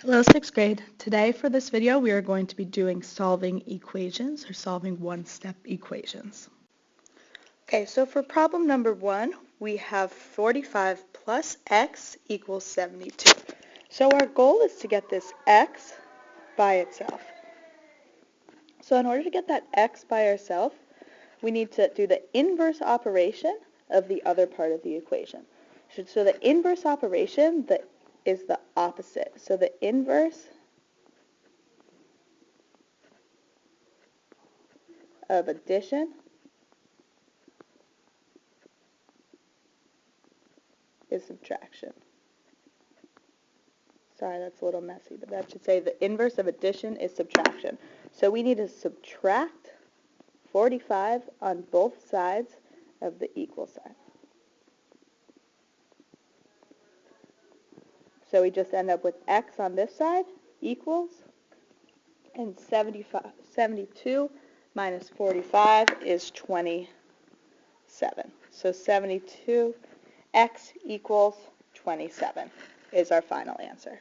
Hello, 6th grade. Today for this video we are going to be doing solving equations or solving one-step equations. Okay, so for problem number 1 we have 45 plus x equals 72. So our goal is to get this x by itself. So in order to get that x by ourselves, we need to do the inverse operation of the other part of the equation. So the inverse operation is the opposite. So the inverse of addition is subtraction. Sorry, that's a little messy, but that should say the inverse of addition is subtraction. So we need to subtract 45 on both sides of the equal sign. So we just end up with x on this side equals, and 72 minus 45 is 27. So 72, x equals 27 is our final answer.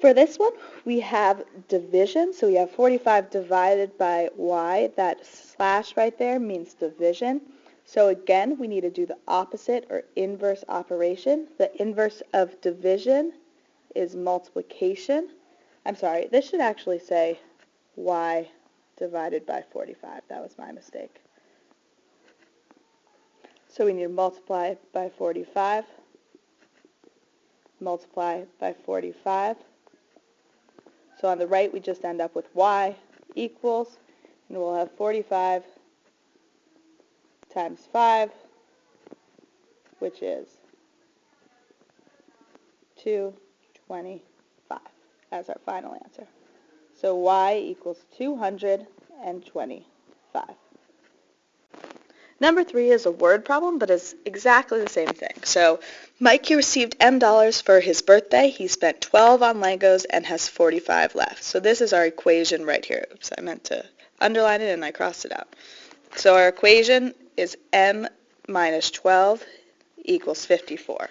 For this one, we have division, so we have 45 divided by y. That slash right there means division. So again, we need to do the opposite or inverse operation. The inverse of division is multiplication. I'm sorry, this should actually say y divided by 45. That was my mistake. So we need to multiply by 45, multiply by 45. So on the right, we just end up with y equals, and we'll have 45 times 5, which is 225 as our final answer. So y equals 225. Number 3 is a word problem, but it's exactly the same thing. So Mike, he received $M for his birthday. He spent 12 on Legos and has 45 left. So this is our equation right here. Oops, I meant to underline it and I crossed it out. So our equation is M minus 12 equals 54.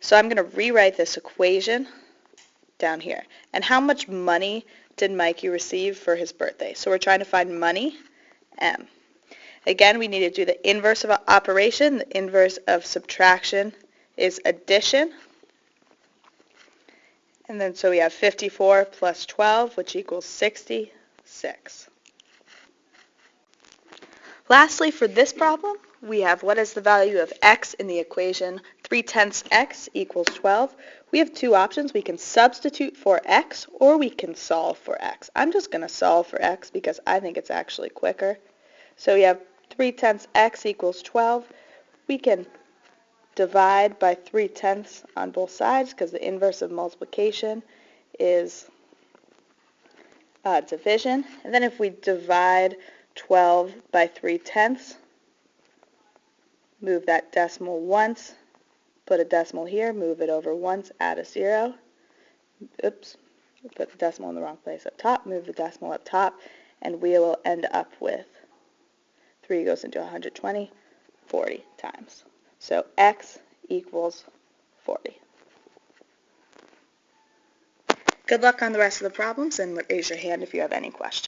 So I'm going to rewrite this equation down here. And how much money did Mikey receive for his birthday? So we're trying to find money, M. Again, we need to do the inverse of an operation. The inverse of subtraction is addition. And then so we have 54 plus 12, which equals 66. Lastly, for this problem, we have what is the value of x in the equation 3/10 x equals 12. We have two options. We can substitute for x or we can solve for x. I'm just going to solve for x because I think it's actually quicker. So we have 3/10 x equals 12. We can divide by 3/10 on both sides because the inverse of multiplication is division. And then if we divide 12 by 3/10, move that decimal once, put a decimal here, move it over once, add a 0. Oops, put the decimal in the wrong place up top, move the decimal up top, and we will end up with 3 goes into 120, 40 times. So x equals 40. Good luck on the rest of the problems, and raise your hand if you have any questions.